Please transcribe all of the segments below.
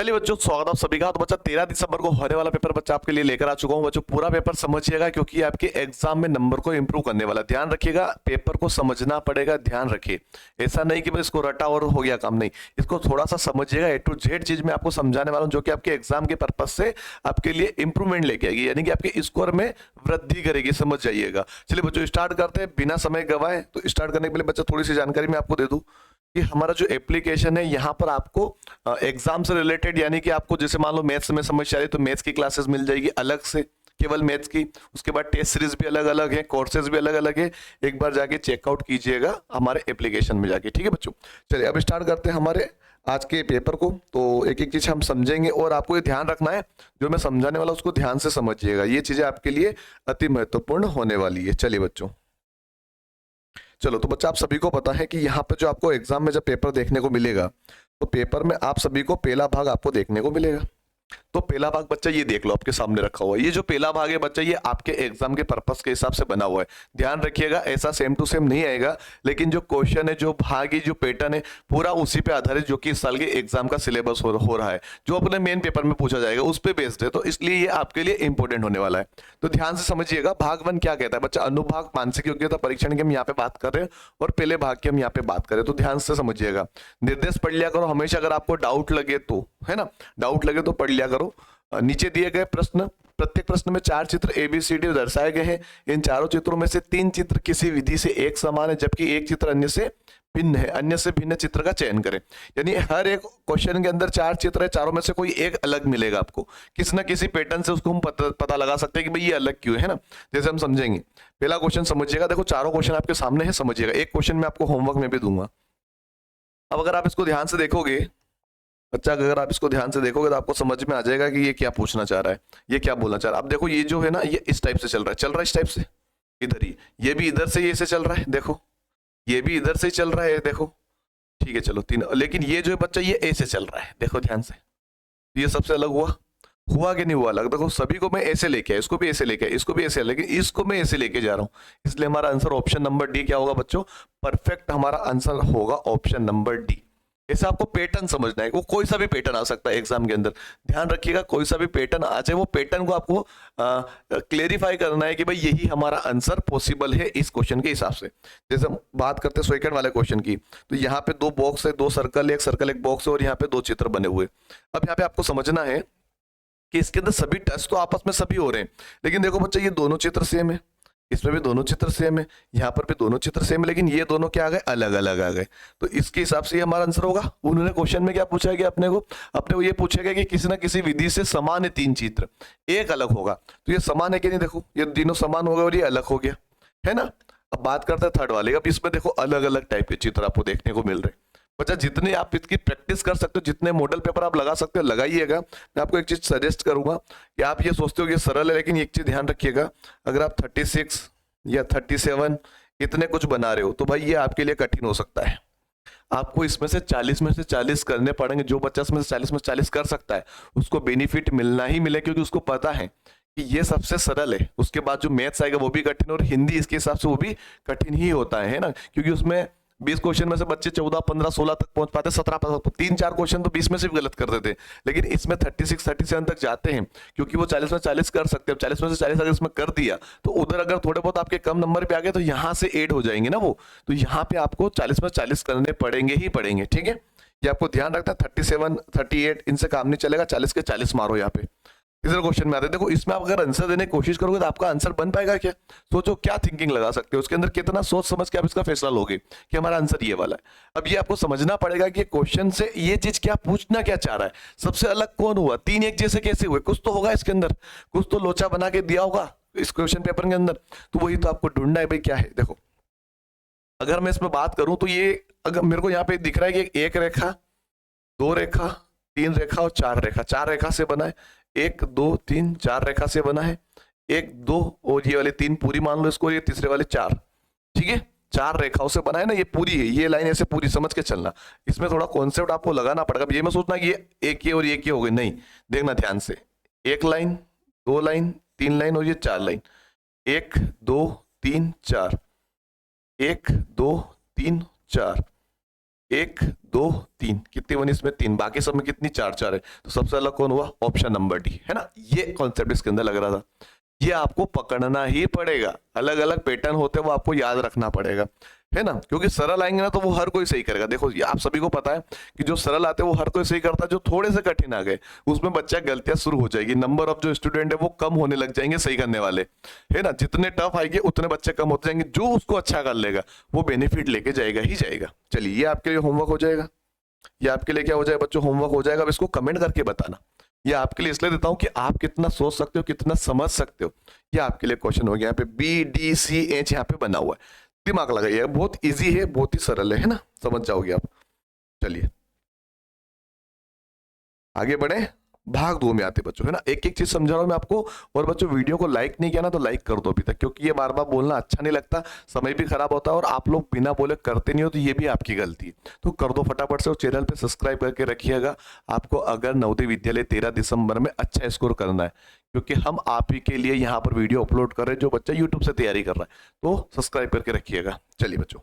चलिए बच्चों, स्वागत है आप सभी का। तो बच्चा 13 दिसंबर को होने वाला पेपर बच्चा आपके लिए लेकर आ चुका हूं। बच्चों पूरा पेपर समझिएगा क्योंकि आपके एग्जाम में नंबर को इंप्रूव करने वाला। ध्यान रखिएगा, पेपर को समझना पड़ेगा, ध्यान रखिए। ऐसा नहीं कि बस इसको रटा और हो गया काम, नहीं, इसको थोड़ा सा समझिएगा। ए टू जेड चीज मैं आपको समझाने वाला हूँ जो कि आपके एग्जाम के पर्पज से आपके लिए इंप्रूवमेंट लेके आएगी, यानी कि आपके स्कोर में वृद्धि करेगी। समझ जाइएगा। चलिए बच्चों स्टार्ट करते हैं बिना समय गवाए। तो स्टार्ट करने के लिए बच्चा थोड़ी सी जानकारी मैं आपको दे दूं कि हमारा जो एप्लीकेशन है यहाँ पर आपको एग्जाम से रिलेटेड, यानी कि आपको जैसे मान लो मैथ्स में समस्या आ रही तो मैथ्स की क्लासेस मिल जाएगी अलग से, केवल मैथ्स की। उसके बाद टेस्ट सीरीज भी अलग अलग है, कोर्सेज भी अलग अलग है। एक बार जाके चेकआउट कीजिएगा हमारे एप्लीकेशन में जाके, ठीक है बच्चों। चलिए अब स्टार्ट करते हैं हमारे आज के पेपर को। तो एक एक चीज हम समझेंगे और आपको ये ध्यान रखना है, जो मैं समझाने वाला उसको ध्यान से समझिएगा। ये चीजें आपके लिए अति महत्वपूर्ण होने वाली है। चलिए बच्चों, चलो तो बच्चा आप सभी को पता है कि यहाँ पे जो आपको एग्जाम में जब पेपर देखने को मिलेगा तो पेपर में आप सभी को पहला भाग आपको देखने को मिलेगा। तो पहला भाग बच्चा ये देख लो, आपके सामने रखा हुआ है। ये जो पहला भाग है बच्चा, ये आपके एग्जाम के पर्पस के हिसाब से बना हुआ है। ध्यान रखिएगा, ऐसा सेम टू सेम नहीं आएगा, लेकिन जो क्वेश्चन है, जो भाग है, जो पैटर्न है, पूरा उसी पे आधारित जो कि इस साल के एग्जाम का सिलेबस हो रहा है, जो अपने मेन पेपर में पूछा जाएगा उस पर बेस्ड है। तो इसलिए ये आपके लिए इंपॉर्टेंट होने वाला है। तो ध्यान से समझिएगा। भाग 1 क्या कहता है बच्चा? अनुभाग मानसिक योग्यता परीक्षण की हम यहाँ पे बात कर रहे हैं और पहले भाग की हम यहाँ पे बात करें। तो ध्यान से समझिएगा, निर्देश पढ़ लिया करो हमेशा। अगर आपको डाउट लगे तो, है ना, डाउट लगे तो पढ़ लिया करो। नीचे दिए गए प्रश्न, प्रत्येक प्रश्न में 4 चित्र ABCD दर्शाए गए हैं। इन चारों चित्रों में से 3 चित्र किसी विधि से एक समान है, जबकि एक चित्र अन्य से भिन्न है। अन्य से भिन्न चित्र का चयन करें। यानी हर एक क्वेश्चन के अंदर 4 चित्र है, चारों में से कोई एक अलग मिलेगा आपको। किसी ना किसी पैटर्न से उसको हम पता लगा सकते हैं कि भाई ये अलग क्यों है ना। जैसे हम समझेंगे, पहला क्वेश्चन समझिएगा। देखो चारों क्वेश्चन आपके सामने है, समझिएगा। एक क्वेश्चन मैं आपको होमवर्क में भी दूंगा। अब अगर आप इसको ध्यान से देखोगे बच्चा, अगर आप इसको ध्यान से देखोगे तो आपको समझ में आ जाएगा कि ये क्या पूछना चाह रहा है, ये क्या बोलना चाह रहा है। अब देखो ये जो है ना, ये इस टाइप से चल रहा है इस टाइप से, इधर ही। ये भी इधर से ये ऐसे चल रहा है, देखो। ये भी इधर से ही चल रहा है, देखो। ठीक है, चलो 3। लेकिन ये जो है बच्चा, ये ऐसे चल रहा है, देखो ध्यान से। ये सबसे अलग हुआ कि नहीं हुआ अलग? देखो सभी को मैं ऐसे लेके आया, इसको भी ऐसे लेके आया, इसको भी ऐसे, लेकिन इसको मैं ऐसे लेके जा रहा हूँ। इसलिए हमारा आंसर ऑप्शन नंबर डी क्या होगा बच्चों? परफेक्ट हमारा आंसर होगा ऑप्शन नंबर डी। ऐसे आपको पैटर्न समझना है। वो कोई सा भी पैटर्न आ सकता है एग्जाम के अंदर, ध्यान रखिएगा। कोई सा भी पैटर्न आ जाए, वो पैटर्न को आपको क्लेरिफाई करना है कि भाई यही हमारा आंसर पॉसिबल है इस क्वेश्चन के हिसाब से। जैसे हम बात करते हैं सेकंड वाले क्वेश्चन की, तो यहाँ पे 2 बॉक्स है, 2 सर्कल, एक सर्कल एक बॉक्स है, और यहाँ पे 2 चित्र बने हुए। अब यहाँ पे आपको समझना है कि इसके अंदर सभी टच तो आपस में सभी हो रहे हैं, लेकिन देखो बच्चा, ये दोनों चित्र सेम है, इसमें भी दोनों चित्र सेम है, यहाँ पर भी दोनों चित्र सेम है, लेकिन ये दोनों क्या आ गए? अलग अलग आ गए। तो इसके हिसाब से ये हमारा आंसर होगा। उन्होंने क्वेश्चन में क्या पूछा गया अपने को ये पूछा गया कि किसी ना किसी विधि से समान है 3 चित्र, एक अलग होगा। तो ये समान है कि नहीं? देखो ये तीनों समान हो गए और ये अलग हो गया, है ना। अब बात करते हैं थर्ड वाले। अब इसमें देखो अलग अलग टाइप के चित्र आपको देखने को मिल रहे हैं। बच्चा जितने आप इसकी प्रैक्टिस कर सकते हो, जितने मॉडल पेपर आप लगा सकते हो लगाइएगा। मैं आपको एक चीज सजेस्ट करूंगा कि आप ये सोचते हो कि सरल है, लेकिन एक चीज ध्यान रखिएगा, अगर आप 36 या 37 इतने कुछ बना रहे हो तो भाई ये आपके लिए कठिन हो सकता है। आपको इसमें से 40 में से 40 करने पड़ेंगे। जो बच्चा इसमें से 40 में से 40 कर सकता है उसको बेनिफिट मिलना ही मिले, क्योंकि उसको पता है कि ये सबसे सरल है। उसके बाद जो मैथ्स आएगा वो भी कठिन, और हिंदी इसके हिसाब से वो भी कठिन ही होता है ना, क्योंकि उसमें 20 क्वेश्चन में से बच्चे 14, 15, 16 तक पहुंच पाते, 17, 3-4 क्वेश्चन तो 20 में से भी गलत कर देते, लेकिन इसमें 36, 37 तक जाते हैं, क्योंकि वो 40 में 40 कर सकते हैं। 40 में से 40 अगर इसमें कर दिया तो उधर अगर थोड़े बहुत आपके कम नंबर पे आ गए तो यहाँ से ऐड हो जाएंगे ना वो। तो यहाँ पे आपको 40 में 40 करने पड़ेंगे ही पड़ेंगे, ठीक है। ये आपको ध्यान रखना है। 37, 38 इनसे काम नहीं चलेगा, 40 के 40 मारो यहाँ पे। तीसरे क्वेश्चन में आते हैं। देखो इसमें आप अगर आंसर देने की कोशिश करोगे तो आपका आंसर बन पाएगा क्या? सोचो क्या थिंकिंग लगा सकते हो उसके अंदर, कितना सोच समझ के आप इसका फैसला लोगे कि हमारा आंसर ये वाला है। अब ये आपको समझना पड़ेगा कि क्वेश्चन से ये चीज क्या पूछना क्या चाह रहा है। सबसे अलग कौन हुआ? 3 एक जैसे कैसे हुए? कुछ तो होगा इसके अंदर, कुछ तो लोचा बना के दिया होगा इस क्वेश्चन पेपर के अंदर। तो वही तो आपको ढूंढना है भाई क्या है। देखो अगर मैं इसमें बात करूं तो ये अगर मेरे को यहाँ पे दिख रहा है कि 1 रेखा, 2 रेखा, 3 रेखा और 4 रेखा, 4 रेखा से बना है। 1, 2, 3, 4 रेखा से बना है। 1, 2 और ये वाले 3 पूरी मान लो इसको, ये तीसरे वाले 4, ठीक है। 4 रेखाओं से बना है ना, ये पूरी है, ये लाइन ऐसे पूरी समझ के चलना। इसमें थोड़ा कॉन्सेप्ट आपको लगाना पड़ेगा। ये मैं सोचना कि ये एक ये और ये हो गई, नहीं, देखना ध्यान से। 1 लाइन, 2 लाइन, 3 लाइन और ये 4 लाइन। 1, 2, 3, 4, 1, 2, 3, 4, 1 2 3 कितनी बनी इसमें 3, बाकी सब में कितनी 4 4 है, तो सबसे अलग कौन हुआ, ऑप्शन नंबर डी, है ना। ये कॉन्सेप्ट इसके अंदर लग रहा था, ये आपको पकड़ना ही पड़ेगा। अलग अलग पैटर्न होते हैं वो आपको याद रखना पड़ेगा, है ना, क्योंकि सरल आएंगे ना तो वो हर कोई सही करेगा। देखो ये आप सभी को पता है कि जो सरल आते हैं वो हर कोई सही करता है, जो थोड़े से कठिन आ गए उसमें बच्चा गलतियां शुरू हो जाएगी, नंबर ऑफ जो स्टूडेंट है वो कम होने लग जाएंगे सही करने वाले, है ना। जितने टफ आएंगे उतने बच्चे कम होते जाएंगे, जो उसको अच्छा कर लेगा वो बेनिफिट लेके जाएगा ही जाएगा। चलिए ये आपके लिए होमवर्क हो जाएगा, ये आपके लिए क्या हो जाएगा बच्चों, होमवर्क हो जाएगा। अब इसको कमेंट करके बताना, ये आपके लिए इसलिए देता हूं कि आप कितना सोच सकते हो, कितना समझ सकते हो। ये आपके लिए क्वेश्चन हो गया, यहाँ पे बी डी सी एच यहाँ पे बना हुआ है, दिमाग लगाइए, बहुत इजी है, बहुत ही सरल है ना, समझ जाओगे आप। चलिए आगे बढ़े, भाग 2 में आते बच्चों, है ना। एक एक चीज समझा रहा हूं मैं आपको। और बच्चों वीडियो को लाइक नहीं किया ना तो लाइक कर दो अभी तक, क्योंकि ये बार बार बोलना अच्छा नहीं लगता, समय भी खराब होता है, और आप लोग बिना बोले करते नहीं हो तो ये भी आपकी गलती है। तो कर दो फटाफट से, और चैनल पे सब्सक्राइब करके रखिएगा। आपको अगर नवोदय विद्यालय 13 दिसंबर में अच्छा स्कोर करना है, क्योंकि हम आप ही के लिए यहाँ पर वीडियो अपलोड कर रहे हैं जो बच्चा यूट्यूब से तैयारी कर रहा है, तो सब्सक्राइब करके रखिएगा। चलिए बच्चों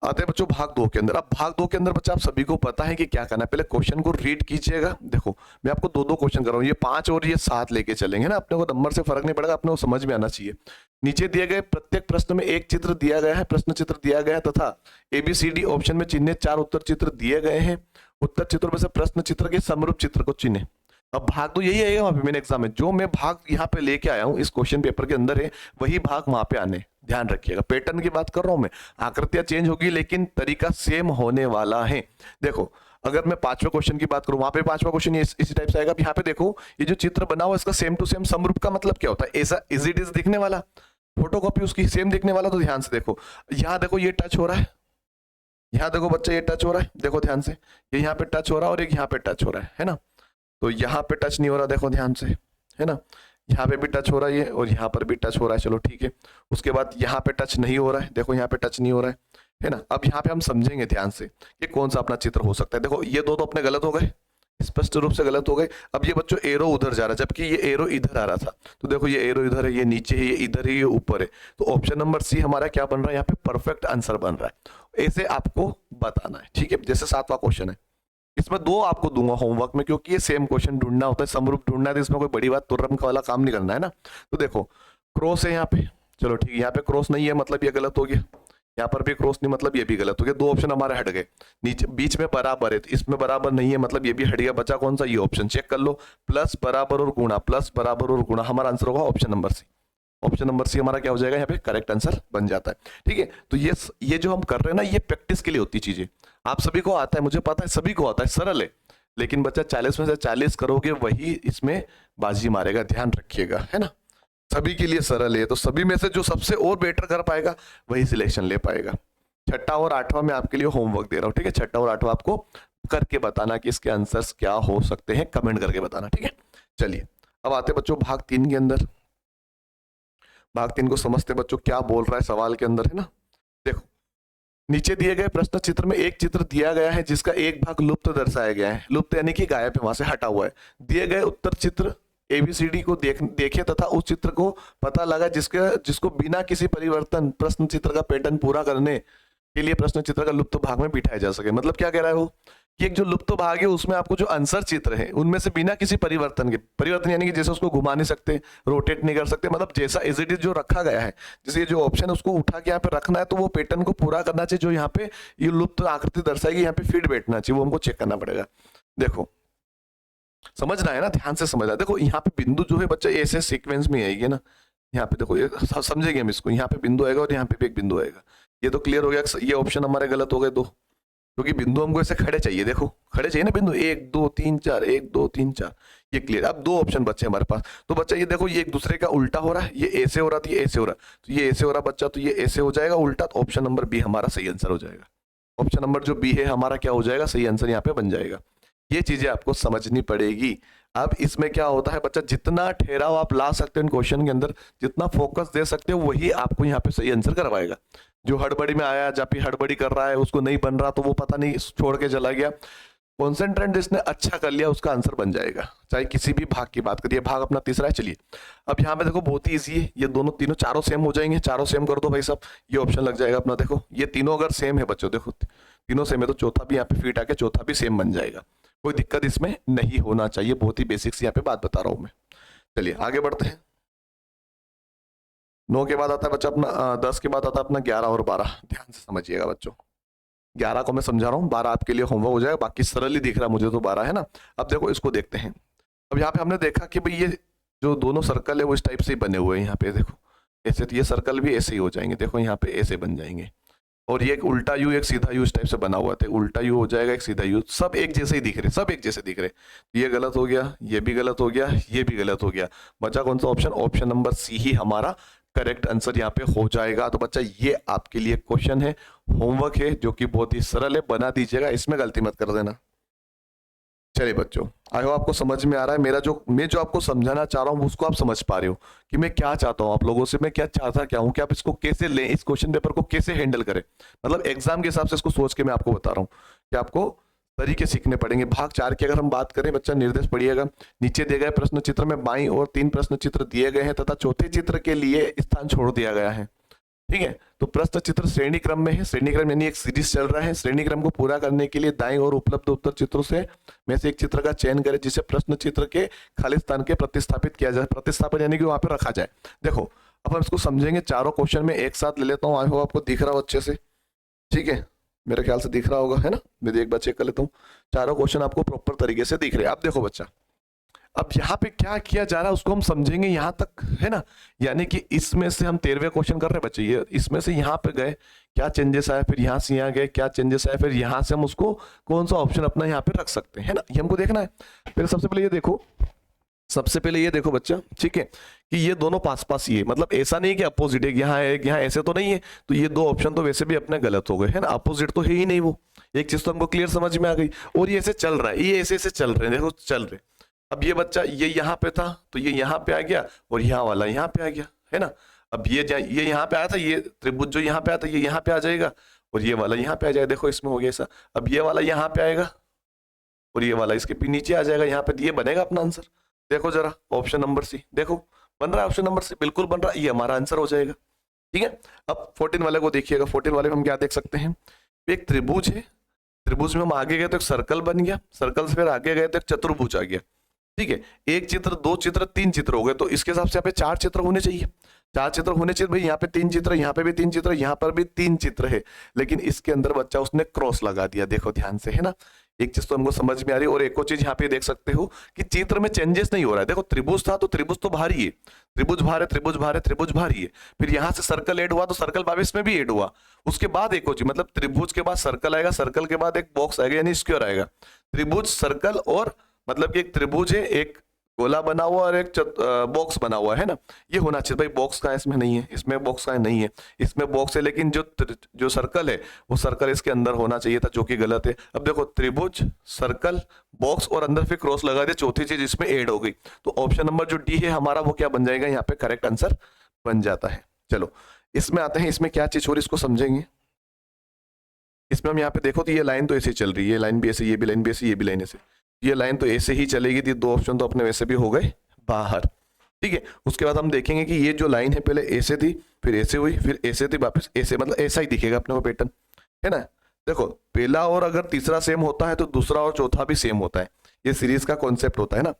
आते हैं बच्चों भाग 2 के अंदर। अब भाग 2 के अंदर बच्चा आप सभी को पता है कि क्या करना है, पहले क्वेश्चन को रीड कीजिएगा। देखो मैं आपको 2 2 क्वेश्चन कर रहा हूँ, ये 5 और ये 7 लेके चलेंगे ना, अपने को नंबर से फर्क नहीं पड़ेगा, अपने को समझ में आना चाहिए। नीचे दिए गए प्रत्येक प्रश्न में एक चित्र दिया गया है, प्रश्न चित्र दिया गया है, तथा ABCD ऑप्शन में चिन्हित 4 उत्तर चित्र दिए गए हैं। उत्तर चित्रों में से प्रश्न चित्र के समरूप चित्र को चिन्हे। अब भाग तो यही आएगा वहां पे मेरे एग्जाम में, जो मैं भाग यहाँ पे लेके आया हूँ इस क्वेश्चन पेपर के अंदर है, वही भाग वहां पे आने, ध्यान रखिएगा। पैटर्न की बात कर रहा हूं मैं, आकृतियां चेंज होगी लेकिन तरीका सेम होने वाला है। देखो अगर मैं 5वें क्वेश्चन की बात करूं, वहां पे 5वां क्वेश्चन इसी टाइप से आएगा। यहाँ पे देखो ये जो चित्र बना हुआ इसका सेम टू सेम समरूप का मतलब क्या होता है, ऐसा इज इट इज दिखने वाला, फोटोकॉपी उसकी सेम दिखने वाला। तो ध्यान से देखो, यहाँ देखो ये टच हो रहा है, यहाँ देखो बच्चा ये टच हो रहा है, देखो ध्यान से, ये यहाँ पे टच हो रहा है और एक यहाँ पे टच हो रहा है ना। तो यहाँ पे टच नहीं हो रहा, देखो ध्यान से, है ना। यहाँ पे भी टच हो रहा है ये, और यहाँ पर भी टच हो रहा है, चलो ठीक है। उसके बाद यहाँ पे टच नहीं हो रहा है, देखो यहाँ पे टच नहीं हो रहा है ना। अब यहाँ पे हम समझेंगे ध्यान से कि कौन सा अपना चित्र हो सकता है। देखो ये दो तो अपने गलत हो गए, स्पष्ट रूप से गलत हो गए। अब ये बच्चों एरो उधर जा रहा है, जबकि ये एरो इधर आ रहा था। तो देखो ये एरो इधर है, ये नीचे है, ये इधर है, ये ऊपर है। तो ऑप्शन नंबर सी हमारा क्या बन रहा है, यहाँ पे परफेक्ट आंसर बन रहा है। ऐसे आपको बताना है, ठीक है। जैसे 7वां क्वेश्चन है, इसमें 2 आपको दूंगा होमवर्क में, क्योंकि ये सेम क्वेश्चन ढूंढना होता है, समरूप ढूंढना है, तो इसमें कोई बड़ी बात तुर्रम का वाला काम नहीं करना है ना। तो देखो क्रॉस है यहाँ पे, चलो ठीक है, यहाँ पे क्रॉस नहीं है मतलब ये गलत हो गया, यहाँ पर भी क्रॉस नहीं मतलब ये भी गलत हो गया। 2 ऑप्शन हमारे हट गए। नीचे बीच में बराबर है, तो इसमें बराबर नहीं है मतलब ये भी हट गया। बचा कौन सा, ये ऑप्शन चेक कर लो, प्लस बराबर और गुणा, प्लस बराबर और गुणा, हमारा आंसर होगा option number C. Option number C हमारा क्या हो जाएगा, यहाँ पे करेक्ट आंसर बन जाता है, ठीक है। तो ये जो हम कर रहे हैं ना, ये प्रैक्टिस के लिए होती चीजें, आप सभी को आता है, मुझे पता है सभी को आता है, सरल है। लेकिन बच्चा 40 में से 40 करोगे वही इसमें बाजी मारेगा, ध्यान रखिएगा, है ना। सभी के लिए सरल है, तो सभी में से जो सबसे और बेटर कर पाएगा वही सिलेक्शन ले पाएगा। 6ठा और 8वां में आपके लिए होमवर्क दे रहा हूं, ठीक है। 6ठा और 8वां आपको करके बताना कि इसके आंसर्स क्या हो सकते हैं, कमेंट करके बताना, ठीक है। चलिए अब आते बच्चों भाग 3 के अंदर। भाग 3 को समझते बच्चों क्या बोल रहा है सवाल के अंदर, है ना। देखो नीचे दिए गए प्रश्न चित्र में एक चित्र दिया गया है जिसका एक भाग लुप्त दर्शाया गया है, लुप्त यानी कि गायब है, वहां से हटा हुआ है। दिए गए उत्तर चित्र ABCD को देखे तथा उस चित्र को पता लगा जिसको बिना किसी परिवर्तन प्रश्न चित्र का पैटर्न पूरा करने के लिए प्रश्न चित्र का लुप्त भाग में बिठाया जा सके। मतलब क्या कह रहा है वो, कि एक जो लुप्त भाग है उसमें आपको जो आंसर चित्र है उनमें से बिना किसी परिवर्तन के, परिवर्तन यानी कि जैसे उसको घुमा नहीं सकते, रोटेट नहीं कर सकते, मतलब जैसा एज इट इज जो रखा गया है, जैसे ये जो ऑप्शन है उसको उठा के यहाँ पे रखना है, तो वो पैटर्न को पूरा करना चाहिए जो यहाँ पे ये लुप्त आकृति दर्शाएगी, यहाँ पे फिट बैठना चाहिए, वो हमको चेक करना पड़ेगा। देखो समझना है ना, ध्यान से समझना। देखो यहाँ पे बिंदु जो है बच्चा ऐसे सीक्वेंस में आएगी ना, यहाँ पे देखो ये समझेंगे हम इसको, यहाँ पे बिंदु आएगा और यहाँ पे भी एक बिंदु आएगा। ये तो क्लियर हो गया, ये ऑप्शन हमारे गलत हो गए 2, क्योंकि बिंदु हमको ऐसे खड़े चाहिए, देखो खड़े चाहिए ना बिंदु, 1 2 3 4, 1 2 3 4, ये क्लियर। अब 2 ऑप्शन बच्चे हमारे पास, तो बच्चा ये देखो ये एक दूसरे का उल्टा हो रहा है, ये ऐसे हो रहा था, ये ऐसे हो रहा, तो ये ऐसे हो रहा बच्चा, तो ये ऐसे हो जाएगा उल्टा, तो ऑप्शन नंबर बी हमारा सही आंसर हो जाएगा। ऑप्शन नंबर जो बी है हमारा क्या हो जाएगा, सही आंसर यहाँ पे बन जाएगा। ये चीजें आपको समझनी पड़ेगी। अब इसमें क्या होता है बच्चा, जितना ठहराव आप ला सकते हो इन क्वेश्चन के अंदर, जितना फोकस दे सकते हो, वही आपको यहाँ पे सही आंसर करवाएगा। जो हड़बड़ी में आया, जब भी हड़बड़ी कर रहा है, उसको नहीं बन रहा, तो वो पता नहीं छोड़ के चला गया, कॉन्सेंट्रेंट जिसने अच्छा कर लिया उसका आंसर बन जाएगा, चाहे किसी भी भाग की बात करिए। भाग अपना तीसरा है। चलिए अब यहाँ पे देखो बहुत ही इजी है, ये दोनों तीनों चारों सेम हो जाएंगे, चारों सेम कर दो भाई साहब, ये ऑप्शन लग जाएगा अपना। देखो ये तीनों अगर सेम है बच्चों, देखो तीनों सेम है तो चौथा भी यहाँ पे फिट आके चौथा भी सेम बन जाएगा, कोई दिक्कत इसमें नहीं होना चाहिए। बहुत ही बेसिक्स यहाँ पे बात बता रहा हूँ मैं। चलिए आगे बढ़ते हैं। 9 के बाद आता है बच्चा अपना 10 के बाद आता है अपना 11 और 12। ध्यान से समझिएगा बच्चों, 11 को मैं समझा रहा हूँ, 12 आपके लिए होमवर्क हो जाएगा, बाकी सरल ही दिख रहा है मुझे तो 12 है ना। अब देखो इसको देखते हैं। अब यहाँ पे हमने देखा कि भाई ये जो दोनों सर्कल है वो इस टाइप से ही बने हुए हैं। यहाँ पे देखो ऐसे, तो ये सर्कल भी ऐसे ही हो जाएंगे, देखो यहाँ पे ऐसे बन जाएंगे। और ये एक उल्टा यू एक सीधा यू इस टाइप से बना हुआ था, उल्टा यू हो जाएगा एक सीधा यू, सब एक जैसे ही दिख रहे, सब एक जैसे दिख रहे। ये गलत हो गया, ये भी गलत हो गया, ये भी गलत हो गया। बचा कौन सा ऑप्शन? ऑप्शन नंबर सी ही हमारा करेक्ट आंसर यहाँ पे हो जाएगा। तो बच्चा ये आपके लिए क्वेश्चन है, होमवर्क है, जो कि बहुत ही सरल है, बना दीजिएगा, इसमें गलती मत कर देना। चलिए बच्चों, आई होप आपको समझ में आ रहा है। मैं जो आपको समझाना चाह रहा हूँ उसको आप समझ पा रहे हो कि मैं क्या चाहता हूँ आप लोगों से, मैं क्या चाहता क्या हूँ कि आप इसको कैसे लें, इस क्वेश्चन पेपर को कैसे हैंडल करें। मतलब एग्जाम के हिसाब से इसको सोच के मैं आपको बता रहा हूँ कि आपको तरीके सीखने पड़ेंगे। भाग 4 की अगर हम बात करें बच्चा, निर्देश पढ़िएगा। नीचे दिए गए प्रश्न चित्र में बाईं और 3 प्रश्न चित्र दिए गए हैं तथा चौथे चित्र के लिए स्थान छोड़ दिया गया है। ठीक है, तो प्रश्न चित्र श्रेणी क्रम में है, श्रेणी क्रम यानी एक सीरीज चल रहा है। श्रेणी क्रम को पूरा करने के लिए दाईं और उपलब्ध उत्तर चित्रों से में से एक चित्र का चयन करें जिसे प्रश्न चित्र के खाली स्थान के प्रतिस्थापित किया जाए। प्रतिस्थापन यानी कि वहां पे रखा जाए। देखो अब हम इसको समझेंगे, चारों क्वेश्चन में एक साथ ले लेता हूँ। आई होप आपको दिख रहा हो अच्छे से, ठीक है, मेरे ख्याल से दिख रहा होगा, है ना। मैं एक बार चेक कर लेता हूँ, चारों क्वेश्चन आपको प्रॉपर तरीके से दिख रहे हैं। अब देखो बच्चा, अब यहाँ पे क्या किया जा रहा है उसको हम समझेंगे यहाँ तक, है ना। यानी कि इसमें से हम 13वें क्वेश्चन कर रहे हैं बच्चे, ये इसमें से यहाँ पे गए, क्या चेंजेस आया, फिर यहाँ से यहाँ गए, क्या चेंजेस आया, फिर यहाँ से हम उसको कौन सा ऑप्शन अपना यहाँ पे रख सकते हैं, है ना। ये हमको देखना है। फिर सबसे पहले ये देखो, सबसे पहले ये देखो बच्चा, ठीक है, कि ये दोनों पास पास, ये मतलब ऐसा नहीं कि अपोजिट है, यहाँ है यहाँ ऐसे तो नहीं है। तो ये दो ऑप्शन तो वैसे भी अपने गलत हो गए, है ना, अपोजिट तो है ही नहीं वो। एक चीज तो हमको क्लियर समझ में आ गई। और ये ऐसे चल रहा है, ये ऐसे ऐसे चल रहे हैं, देखो चल रहे। अब ये बच्चा ये यहाँ पे था तो ये यहाँ पे आ गया, और यहाँ वाला यहाँ पे आ गया, है ना। अब ये यहाँ पे आया था, ये त्रिभुज जो यहाँ पे आया था ये यहाँ पे आ जाएगा, और ये वाला यहाँ पे आ जाएगा। देखो इसमें हो गया ऐसा। अब ये वाला यहाँ पे आएगा और ये वाला इसके नीचे आ जाएगा यहाँ पे, ये बनेगा अपना आंसर। देखो जरा ऑप्शन नंबर सी, देखो बन रहा है ऑप्शन नंबर सी, बिल्कुल बन रहा है, ये हमारा आंसर हो जाएगा। ठीक है, अब 14 वाले को देखिएगा। 14 वाले में हम क्या देख सकते हैं, एक त्रिभुज है, त्रिभुज में हम आगे गए तो एक सर्कल बन गया, सर्कल से फिर आगे गए तो एक चतुर्भुज आ गया। ठीक है, एक चित्र, दो चित्र, 3 चित्र हो गए, तो इसके हिसाब से यहाँ पे 4 चित्र होने चाहिए। 4 चित्र होने चाहिए भाई, यहाँ पे 3 चित्र, यहाँ पे भी 3 चित्र, यहाँ पर भी 3 चित्र है। लेकिन इसके अंदर बच्चा उसने क्रॉस लगा दिया, देखो ध्यान से, है ना। एक चीज तो हमको समझ में आ रही है। और एक और चीज यहाँ पे देख सकते हो कि चित्र में चेंजेस नहीं हो रहा है। देखो त्रिभुज था तो त्रिभुज तो भारी है, त्रिभुज भार है, त्रिभुज भार है, त्रिभुज भारी है। फिर यहाँ से सर्कल ऐड हुआ तो सर्कल 22 में भी ऐड हुआ। उसके बाद एक और चीज, मतलब त्रिभुज के बाद सर्कल आएगा, सर्कल के बाद एक बॉक्स आएगा यानी स्क्वायर आएगा। त्रिभुज, सर्कल, और मतलब कि एक त्रिभुज है, एक गोला बना हुआ और एक बॉक्स बना हुआ है ना। ये होना चाहिए भाई। बॉक्स का इसमें नहीं है, इसमें बॉक्स का नहीं है, इसमें बॉक्स है, लेकिन जो सर्कल है वो सर्कल इसके अंदर होना चाहिए था, जो कि गलत है। अब देखो त्रिभुज, सर्कल, बॉक्स और अंदर फिर क्रॉस लगा दिया, चौथी चीज इसमें ऐड हो गई। तो ऑप्शन नंबर जो डी है हमारा वो क्या बन जाएगा, यहाँ पे करेक्ट आंसर बन जाता है। चलो इसमें आते हैं, इसमें क्या चीज हो रही है इसको समझेंगे। इसमें हम यहाँ पे देखो तो ये लाइन तो ऐसे चल रही है, ये लाइन भी ऐसे, ये भी लाइन भी ऐसे, ये भी लाइन ऐसे, ये लाइन तो ऐसे ही चलेगी थी। 2 ऑप्शन तो अपने वैसे भी हो गए बाहर। ठीक है, उसके बाद हम देखेंगे कि ये जो लाइन है पहले ऐसे थी, फिर ऐसे हुई, फिर ऐसे थी, वापस ऐसे, मतलब ऐसा ही दिखेगा अपने को पैटर्न, है ना। देखो पहला और अगर तीसरा सेम होता है तो दूसरा और चौथा भी सेम होता है। ये सीरीज का कॉन्सेप्ट होता है ना।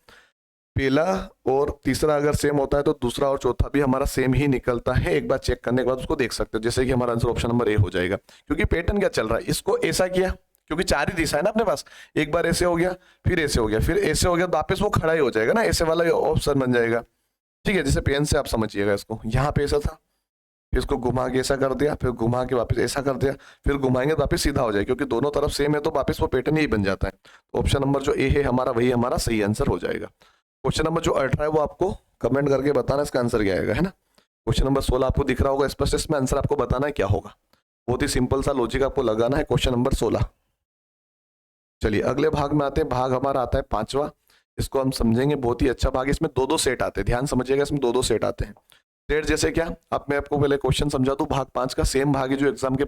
पहला और तीसरा अगर सेम होता है तो दूसरा और चौथा भी हमारा सेम ही निकलता है। एक बार चेक करने के बाद उसको देख सकते हो, जैसे कि हमारा आंसर ऑप्शन नंबर ए हो जाएगा। क्योंकि पैटर्न क्या चल रहा है, इसको ऐसा किया क्योंकि 4 ही दिशा है ना अपने पास। एक बार ऐसे हो गया, फिर ऐसे हो गया, फिर ऐसे हो गया, वापस वो खड़ा ही हो जाएगा ना, ऐसे वाला ऑप्शन बन जाएगा। ठीक है, जैसे पेन से आप समझिएगा इसको, यहाँ पे ऐसा था, फिर इसको घुमा के ऐसा कर दिया, फिर घुमा के वापस ऐसा कर दिया, फिर घुमाएंगे तो वापस सीधा हो जाएगा, क्योंकि दोनों तरफ सेम है तो वापस वो पैटर्न यही बन जाता है। तो ऑप्शन नंबर जो ए है हमारा, वही हमारा सही आंसर हो जाएगा। क्वेश्चन नंबर जो 18 है वो आपको कमेंट करके बताना इसका आंसर क्या आएगा, है ना। क्वेश्चन नंबर 16 आपको दिख रहा होगा स्पष्ट, इसमें आंसर आपको बताना है क्या होगा। बहुत ही सिंपल सा लॉजिक आपको लगाना है। Question number 16। चलिए अगले भाग में आते हैं। भाग हमारा आता है 5वां, इसको हम समझेंगे। बहुत ही अच्छा भाग है, इसमें 2-2 सेट आते हैं, ध्यान समझिएगा, इसमें 2-2 सेट आते हैं। सेट जैसे क्या, अब मैं आपको पहले क्वेश्चन समझा दूं। भाग 5 का सेम भाग है जो एग्जाम के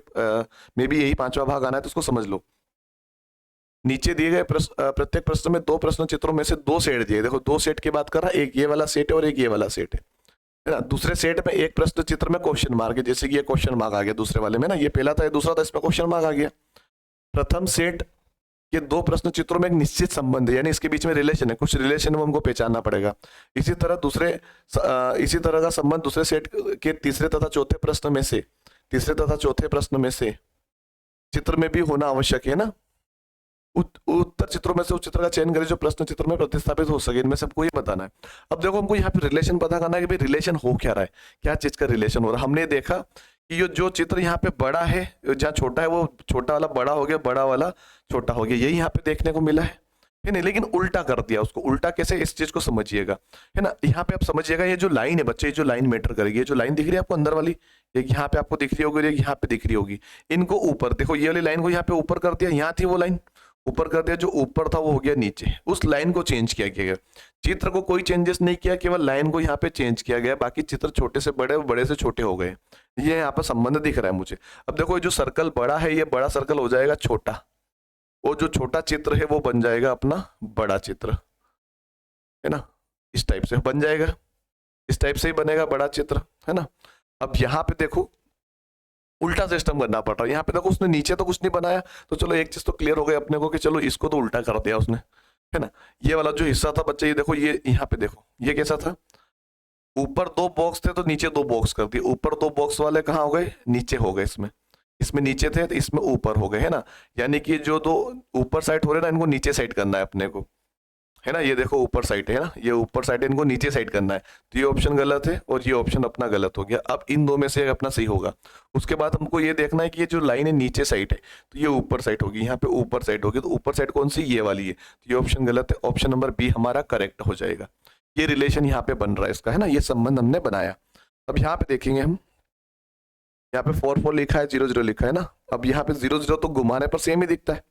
में भी यही 5वां भाग आना है, तो उसको समझ लो। नीचे दिए गए प्रत्येक प्रश्न में दो प्रश्न चित्रों में से दो सेट दिए, देखो दो सेट की बात कर रहा है, एक ये वाला सेट है और एक ये वाला सेट है ना। दूसरे सेट में एक प्रश्न चित्र में क्वेश्चन मार्क है, जैसे कि ये क्वेश्चन मार्क आ गया दूसरे वाले में ना, ये पहला था ये दूसरा था, इसमें क्वेश्चन मार्क आ गया। प्रथम सेट ये दो प्रश्न चित्रों में एक निश्चित संबंध है, यानी इसके बीच में रिलेशन है, कुछ रिलेशन में हमको पहचानना पड़ेगा। इसी तरह का संबंध दूसरे सेट के तीसरे तथा चौथे प्रश्न में से चित्र में भी होना आवश्यक है ना। उत्तर चित्रों में से उस चित्र का चयन करें जो प्रश्न चित्र में प्रतिस्थापित हो सके, इनमें सबको ये बताना है। अब देखो हमको यहाँ पे रिलेशन पता करना है कि भाई रिलेशन हो क्या रहा है, क्या चीज का रिलेशन हो रहा है। हमने देखा कि ये जो चित्र यहाँ पे बड़ा है, जहाँ छोटा है वो छोटा वाला बड़ा हो गया, बड़ा वाला छोटा हो गया, यही यहाँ पे देखने को मिला है नहीं, लेकिन उल्टा कर दिया उसको। उल्टा कैसे, इस चीज को समझिएगा, है ना। यहाँ पे आप समझिएगा, ये जो लाइन है बच्चे, ये जो लाइन मैटर करेगी, ये जो लाइन दिख रही है आपको अंदर वाली, एक यहाँ पे आपको दिख रही होगी, एक यहाँ पे दिख रही होगी, इनको ऊपर देखो, ये वाली लाइन को यहाँ पे ऊपर कर दिया, यहाँ थी वो लाइन ऊपर कर दिया, जो ऊपर था वो हो गया नीचे, उस लाइन को चेंज किया गया। चित्र को कोई चेंजेस नहीं किया, केवल लाइन को यहाँ पे चेंज किया गया, बाकी चित्र छोटे से बड़े, बड़े से छोटे हो गए। ये यहाँ पर संबंध दिख रहा है मुझे। अब देखो ये जो सर्कल बड़ा है, ये बड़ा सर्कल हो जाएगा छोटा, वो जो छोटा चित्र है वो बन जाएगा अपना बड़ा चित्र, है ना। इस टाइप से बन जाएगा, इस टाइप से ही बनेगा बड़ा चित्र, है ना। अब यहाँ पे देखो उल्टा सिस्टम करना पड़ रहा है। यहाँ पे देखो उसने नीचे तो कुछ नहीं बनाया, तो चलो एक चीज तो क्लियर हो गई अपने को कि चलो इसको तो उल्टा कर दिया उसने, है ना। ये वाला जो हिस्सा था बच्चे, ये देखो, ये यहाँ पे देखो ये कैसा था, ऊपर दो बॉक्स थे तो नीचे दो बॉक्स कर दिए, ऊपर दो बॉक्स वाले कहाँ हो गए, नीचे हो गए, इसमें नीचे थे तो इसमें ऊपर हो गए, है ना। यानी कि जो दो ऊपर साइड हो रहे ना, इनको नीचे साइड करना है अपने को, है ना। ये देखो ऊपर साइड है ना, ये ऊपर साइड, इनको नीचे साइड करना है, तो ये ऑप्शन गलत है और ये ऑप्शन अपना गलत हो गया। अब इन दो में से अपना सही होगा। उसके बाद हमको ये देखना है कि ये जो लाइन है नीचे साइड है, तो ये ऊपर साइड होगी, यहाँ पे ऊपर साइड होगी, तो ऊपर साइड कौन सी, ये वाली है, तो ये ऑप्शन गलत है, ऑप्शन नंबर बी हमारा करेक्ट हो जाएगा। ये रिलेशन यहाँ पे बन रहा है इसका, है ना, ये संबंध हमने बनाया। अब यहाँ पे देखेंगे हम, यहाँ पे 4 लिखा है, 0 लिखा है ना। अब यहाँ पे 0 तो घुमाने पर सेम ही दिखता है,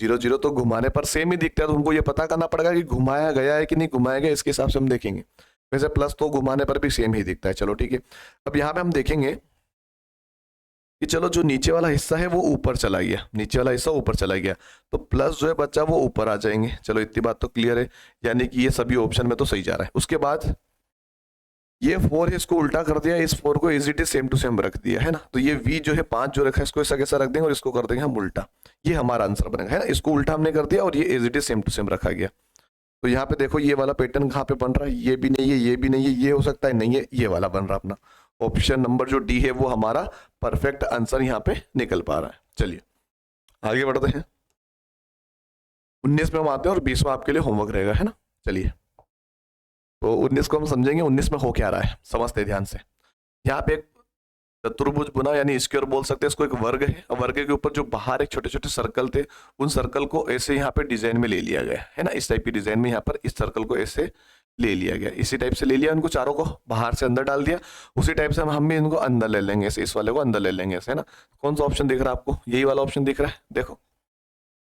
0 तो घुमाने पर सेम ही दिखता है, तो उनको ये पता करना पड़ेगा कि घुमाया गया है कि नहीं घुमाया गया, इसके हिसाब से हम देखेंगे। वैसे प्लस तो घुमाने पर भी सेम ही दिखता है, चलो ठीक है। अब यहाँ पे हम देखेंगे कि चलो जो नीचे वाला हिस्सा है वो ऊपर चला गया, नीचे वाला हिस्सा ऊपर चला गया, तो प्लस जो है बच्चा वो ऊपर आ जाएंगे। चलो इतनी बात तो क्लियर है, यानी कि ये सभी ऑप्शन में तो सही जा रहा है। उसके बाद ये 4 है, इसको उल्टा कर दिया, इस 4 को as it is same to same रख दिया, है ना। तो ये v जो है 5 जो रखा है, इसको ऐसा कैसा रख देंगे और इसको कर देंगे हम उल्टा, ये हमारा आंसर बनेगा, है ना। इसको उल्टा हमने कर दिया और ये as it is same to same रखा गया। तो यहाँ पे देखो ये वाला पैटर्न कहाँ पे बन रहा है, ये भी नहीं है, ये भी नहीं है, ये हो सकता है नहीं है, ये वाला बन रहा है अपना। ऑप्शन नंबर जो डी है वो हमारा परफेक्ट आंसर यहाँ पे निकल पा रहा है। चलिए आगे बढ़ते हैं। 19 में हम आते हैं और 20 में आपके लिए होमवर्क रहेगा, है ना। चलिए तो 19 को हम समझेंगे, 19 में हो क्या रहा है समझते ध्यान से। यहाँ पे एक चतुर्भुज बुना, यानी स्क्वायर बोल सकते हैं इसको, एक वर्ग है, वर्ग के ऊपर जो बाहर एक छोटे छोटे सर्कल थे, उन सर्कल को ऐसे यहाँ पे डिजाइन में ले लिया गया, है ना। इस टाइप की डिजाइन में यहाँ पर इस सर्कल को ऐसे ले लिया गया, इसी टाइप से ले लिया, इनको चारों को बाहर से अंदर डाल दिया। उसी टाइप से हम भी इनको अंदर ले लेंगे, ऐसे इस वाले को अंदर ले लेंगे ऐसे, है ना। कौन सा ऑप्शन दिख रहा है आपको, यही वाला ऑप्शन दिख रहा है, देखो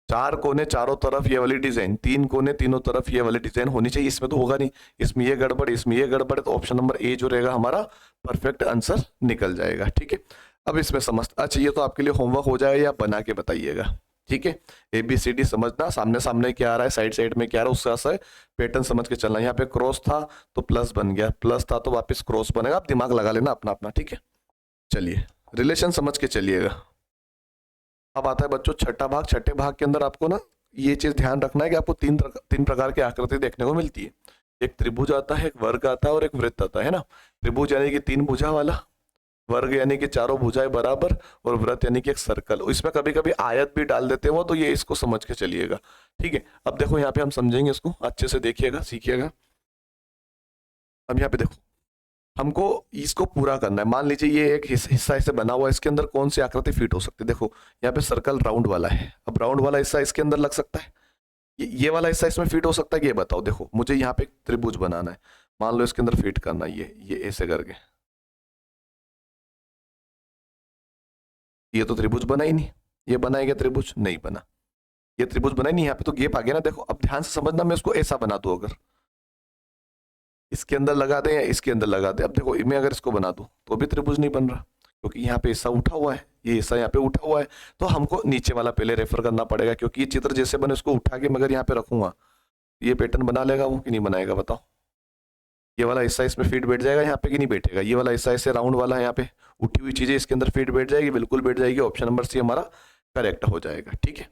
4 कोने चारों तरफ ये वाली डिजाइन, 3 कोने तीनों तरफ ये वाली डिजाइन होनी चाहिए। इसमें तो होगा नहीं, इसमें ये गड़बड़, इसमें ये गड़बड़, तो ऑप्शन नंबर ए जो रहेगा हमारा परफेक्ट आंसर निकल जाएगा, ठीक है। अब इसमें समझ, अच्छा ये तो आपके लिए होमवर्क हो जाएगा, या बना के बताइएगा, ठीक है। ABCD समझना, सामने सामने क्या आ रहा है, साइड साइड में क्या आ रहा है, उसका से पैटर्न समझ के चलना। यहाँ पे क्रॉस था तो प्लस बन गया, प्लस था तो वापस क्रॉस बनेगा, आप दिमाग लगा लेना अपना अपना, ठीक है। चलिए रिलेशन समझ के चलिएगा। अब आता है बच्चों छठा भाग। छठे भाग के अंदर आपको ना ये चीज ध्यान रखना है कि आपको तीन प्रकार की आकृति देखने को मिलती है। एक त्रिभुज आता है, एक वर्ग आता है और एक वृत्त आता है ना। त्रिभुज यानी कि 3 भुजा वाला, वर्ग यानी कि चारों भुजाएं बराबर, और वृत्त यानी कि एक सर्कल। इसमें कभी कभी आयत भी डाल देते हो, तो ये इसको समझ के चलिएगा, ठीक है। अब देखो यहाँ पे हम समझेंगे इसको, अच्छे से देखिएगा, सीखिएगा। अब यहाँ पे देखो हमको इसको पूरा करना है। मान लीजिए ये एक हिस्सा ऐसे बना हुआ है, इसके अंदर कौन सी आकृति फिट हो सकती है। देखो यहाँ पे सर्कल राउंड वाला है, अब राउंड वाला हिस्सा इसके अंदर लग सकता है, ये वाला हिस्सा इसमें फिट हो सकता है कि ये बताओ। देखो मुझे यहाँ पे एक त्रिभुज बनाना है, मान लो इसके अंदर फिट करना है ये ऐसे करके, ये तो त्रिभुज बना ही नहीं, ये बनाएगा त्रिभुज नहीं बना, ये त्रिभुज बना ही नहीं, यहाँ पे तो गैप आ गया ना। देखो अब ध्यान से समझना, मैं इसको ऐसा बना दूं, अगर इसके अंदर लगा दे या इसके अंदर लगा दे, अब देखो मैं अगर इसको बना दूं तो भी त्रिभुज नहीं बन रहा, क्योंकि यहाँ पे हिस्सा उठा हुआ है, ये हिस्सा यहाँ पे उठा हुआ है, तो हमको नीचे वाला पहले रेफर करना पड़ेगा, क्योंकि ये चित्र जैसे बने उसको उठा के मगर यहाँ पे रखूंगा, ये पैटर्न बना लेगा वो कि नहीं बनाएगा बताओ। ये वाला हिस्सा इसमें फिट बैठ जाएगा यहाँ पे कि नहीं बैठेगा, ये वाला हिस्सा ऐसे राउंड वाला है यहाँ पे उठी हुई चीजें इसके अंदर फिट बैठ जाएगी, बिल्कुल बैठ जाएगी। ऑप्शन नंबर सी हमारा करेक्ट हो जाएगा। ठीक है,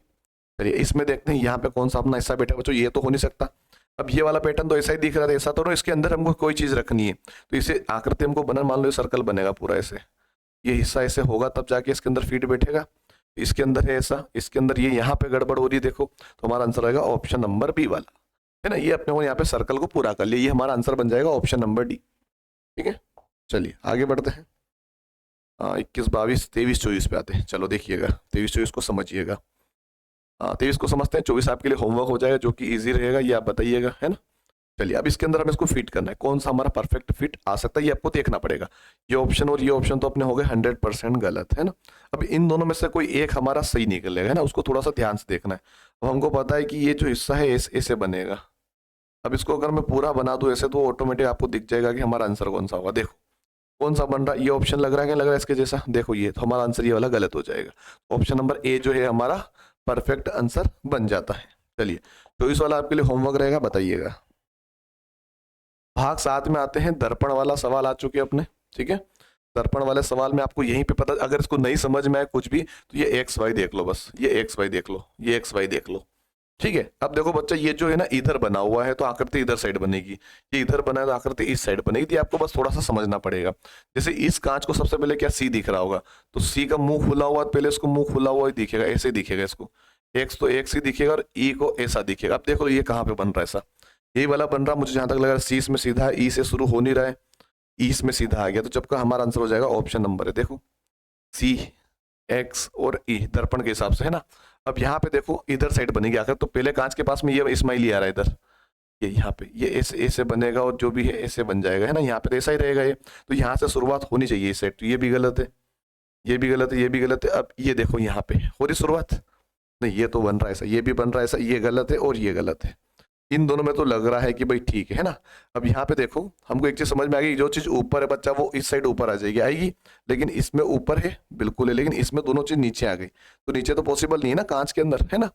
चलिए इसमें देखते हैं यहाँ पे कौन सा अपना हिस्सा बैठा बच्चों, ये तो हो नहीं सकता। अब ये वाला पैटर्न तो ऐसा ही दिख रहा था, ऐसा तो ना, इसके अंदर हमको कोई चीज रखनी है, तो इसे आकृति हमको बना, मान लो सर्कल बनेगा पूरा ऐसे, ये हिस्सा ऐसे होगा तब जाके इसके अंदर फीट बैठेगा। इसके अंदर है ऐसा, इसके अंदर ये यहाँ पे गड़बड़ हो रही है देखो, तो हमारा आंसर रहेगा ऑप्शन नंबर बी वाला, है ना। ये अपने को यहाँ पे सर्कल को पूरा कर लिया, ये हमारा आंसर बन जाएगा ऑप्शन नंबर डी। ठीक है, चलिए आगे बढ़ते हैं। 21, 22, 23, 24 पे आते हैं। चलो देखिएगा 23, 24 को समझिएगा। 23 को समझते हैं, 24 आपके लिए होमवर्क हो जाएगा जो कि इजी रहेगा, ये आप बताइएगा, है ना। चलिए अब इसके अंदर हमें इसको फिट करना है, कौन सा हमारा परफेक्ट फिट आ सकता है ये आपको देखना पड़ेगा। ये ऑप्शन और ये ऑप्शन तो अपने हो गए 100% गलत, है ना। अब इन दोनों में से कोई एक हमारा सही निकलेगा, है ना, उसको थोड़ा सा ध्यान से देखना है। अब हमको पता है कि ये जो हिस्सा है ऐसे बनेगा। अब इसको अगर मैं पूरा बना दूं ऐसे, तो ऑटोमेटिक आपको दिख जाएगा कि हमारा आंसर कौन सा होगा। देखो कौन सा बन रहा है, ये ऑप्शन लग रहा है, क्या लग रहा है इसके जैसा, देखो ये, तो हमारा आंसर ये वाला गलत हो जाएगा। ऑप्शन नंबर ए जो है हमारा परफेक्ट आंसर बन जाता है। चलिए 24 वाला आपके लिए होमवर्क रहेगा, बताइएगा। भाग 7 में आते हैं, दर्पण वाला सवाल आ चुके अपने। ठीक है, दर्पण वाले सवाल में आपको यहीं पे पता, अगर इसको नहीं समझ में आए कुछ भी तो ये एक्स वाई देख लो, बस ये एक्स वाई देख लो, ये एक्स वाई देख लो। ठीक है, अब देखो बच्चा ये जो है ना इधर बना हुआ है तो आकृति इधर साइड बनेगी, ये इधर बना है तो आकृति इस साइड बनेगी, तो आपको बस थोड़ा सा समझना पड़ेगा। जैसे इस कांच को सबसे पहले क्या सी दिख रहा होगा, तो सी का मुंह खुला हुआ, पहले इसको मुंह खुला हुआ ही दिखेगा, ऐसे दिखेगा इसको, एक्स तो एक्स ही दिखेगा और ई को ऐसा दिखेगा। अब देखो ये कहाँ पे बन रहा है ऐसा, यही वाला बन रहा, मुझे जहां तक लग रहा है सी इसमें सीधा है, ई से शुरू हो नहीं रहा है, ई इसमें सीधा आ गया, तो जब का हमारा आंसर हो जाएगा ऑप्शन नंबर है, देखो सी एक्स और ई दर्पण के हिसाब से, है ना। अब यहाँ पे देखो इधर साइड बनेगी आकर, तो पहले कांच के पास में ये इस्माइल ही आ रहा है इधर, ये यहाँ पे ये ऐसे ऐसे बनेगा और जो भी है ऐसे बन जाएगा, है ना। यहाँ पे तो ऐसा ही रहेगा ये, तो यहाँ से शुरुआत होनी चाहिए इस साइड, तो ये भी गलत है, ये भी गलत है, ये भी गलत है। अब ये देखो यहाँ पे हो रही शुरुआत, नहीं ये तो बन रहा है ऐसा, ये भी बन रहा है ऐसा, ये गलत है और ये गलत है। इन दोनों में तो लग रहा है कि भाई ठीक है ना। अब यहाँ पे देखो हमको एक चीज समझ में आ गई, जो चीज ऊपर है बच्चा वो इस साइड ऊपर आ जाएगी, आएगी, लेकिन इसमें ऊपर है बिल्कुल है, लेकिन इसमें दोनों चीज नीचे आ गई, तो नीचे तो पॉसिबल नहीं है ना कांच के अंदर, है ना।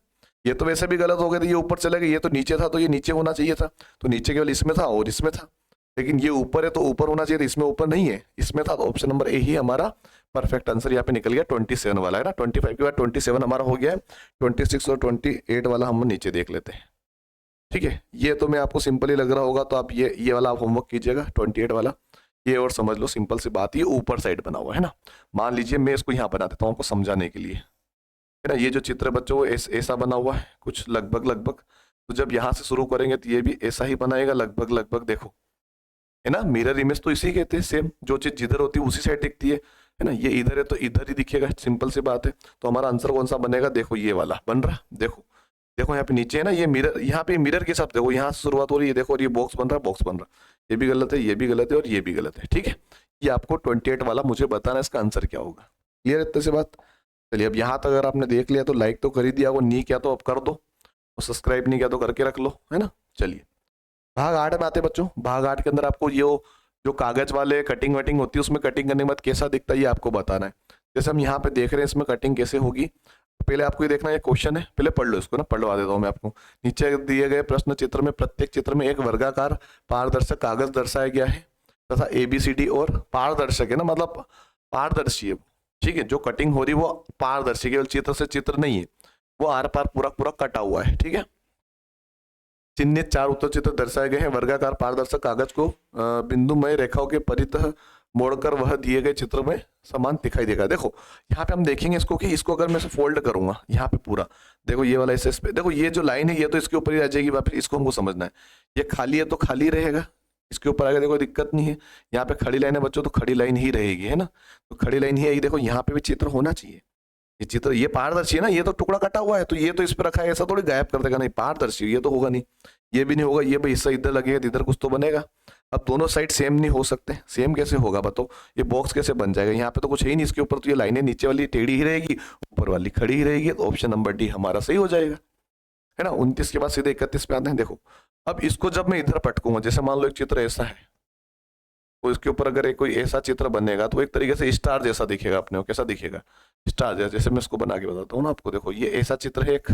ये तो वैसे भी गलत हो गए थे, ये ऊपर चले गए, ये तो नीचे था तो ये नीचे होना चाहिए था, तो नीचे केवल इसमें था और इसमें था, लेकिन ये ऊपर है तो ऊपर होना चाहिए था, इसमें ऊपर नहीं है, इसमें था, तो ऑप्शन नंबर ए ही हमारा परफेक्ट आंसर यहाँ पे निकल गया। 27 वाला है ना, 25 के बाद 27 हमारा हो गया है, 26 और 28 वाला हम नीचे देख लेते हैं। ठीक है, ये तो मैं आपको सिंपल ही लग रहा होगा, तो आप ये वाला आप होमवर्क कीजिएगा 28 वाला, ये और समझ लो, सिंपल सी बात, ये ऊपर साइड बना हुआ है ना। मान लीजिए मैं इसको यहाँ बना देता हूँ आपको समझाने के लिए, है ना। ये जो चित्र बच्चों वो ऐसा बना हुआ है कुछ लगभग, तो जब यहाँ से शुरू करेंगे तो ये भी ऐसा ही बनाएगा लगभग, देखो, है ना। मिरर इमेज तो इसी कहते हैं, सेम जो चीज जिधर होती है उसी साइड दिखती है ना। ये इधर है तो इधर ही दिखेगा, सिंपल सी बात है। तो हमारा आंसर कौन सा बनेगा, देखो ये वाला बन रहा, देखो देखो यहाँ पे नीचे है ना, ये मिरर, यहाँ पे मिरर के साथ देखो, यहाँ से शुरुआत हो रही है, देखो और ये बॉक्स बन रहा है, बॉक्स बन रहा है, ये भी गलत है, ये भी गलत है और ये भी गलत है। ठीक है, ये आपको 28 वाला मुझे बताना है इसका आंसर क्या होगा। क्लियर है इतने से बात। चलिए अब यहाँ तक अगर आपने देख लिया तो लाइक तो कर ही दिया, वो नहीं किया तो अब कर दो, और सब्सक्राइब नहीं किया तो करके रख लो, है ना। चलिए भाग 8 में आते बच्चों। भाग 8 के अंदर आपको ये जो कागज वाले कटिंग वटिंग होती है, उसमें कटिंग करने के बाद कैसा दिखता है ये आपको बताना है। जैसे हम यहाँ पे देख रहे हैं इसमें कटिंग कैसे होगी, पहले आपको ये देखना है, क्वेश्चन है, पहले पढ़ लो इसको ना, पढ़वा देता हूँ मैं आपको। नीचे दिए गए प्रश्न चित्र में प्रत्येक चित्र में एक वर्गाकार पारदर्शक कागज दर्शाया गया है तथा ABCD और पारदर्शक है ना, मतलब पारदर्शी है। ठीक है, जो कटिंग हो रही है वो पारदर्शी, केवल चित्र से चित्र नहीं है, वो आर पार पूरा कटा हुआ है। ठीक है, चिन्हित 4 उत्तर चित्र दर्शाए गए हैं। वर्गाकार पारदर्शक कागज को बिंदुमय रेखाओं के परितः मोड़कर वह दिए गए चित्र में समान दिखाई देगा। देखो यहाँ पे हम देखेंगे इसको कि इसको अगर मैं इसे फोल्ड करूंगा यहाँ पे पूरा, देखो ये वाला इस पे, देखो ये जो लाइन है ये तो इसके ऊपर ही आ जाएगी वापस, इसको हमको समझना है। ये खाली है तो खाली रहेगा, इसके ऊपर आएगा, देखो दिक्कत नहीं है। यहाँ पे खड़ी लाइन है बच्चों, तो खड़ी लाइन ही रहेगी, है ना, तो खड़ी लाइन ही आएगी। देखो यहाँ पे भी चित्र होना चाहिए, ये चित्र, ये पारदर्शी है ना, ये तो टुकड़ा कटा हुआ है तो ये तो इस पर रखा है, ऐसा थोड़ी गायब कर देगा, नहीं पारदर्शी ये तो होगा नहीं, ये भी नहीं होगा, ये भाई हिस्सा इधर लगेगा इधर कुछ तो बनेगा। अब दोनों साइड सेम नहीं हो सकते, सेम कैसे होगा बताओ, ये बॉक्स कैसे बन जाएगा, यहाँ पे तो कुछ है ही नहीं इसके ऊपर, तो ये लाइनें नीचे वाली टेढ़ी ही रहेगी, ऊपर वाली खड़ी ही रहेगी, तो ऑप्शन नंबर डी हमारा सही हो जाएगा, है ना। 29 के बाद सीधे 31 पे आते हैं। देखो अब इसको जब मैं इधर पटकूंगा, जैसे मान लो एक चित्र ऐसा है तो इसके ऊपर अगर एक कोई ऐसा चित्र बनेगा तो एक तरीके से स्टार जैसा दिखेगा अपने को। कैसा दिखेगा? स्टार जैसा। जैसे मैं इसको बना के बताता हूँ ना आपको, देखो ये ऐसा चित्र है एक,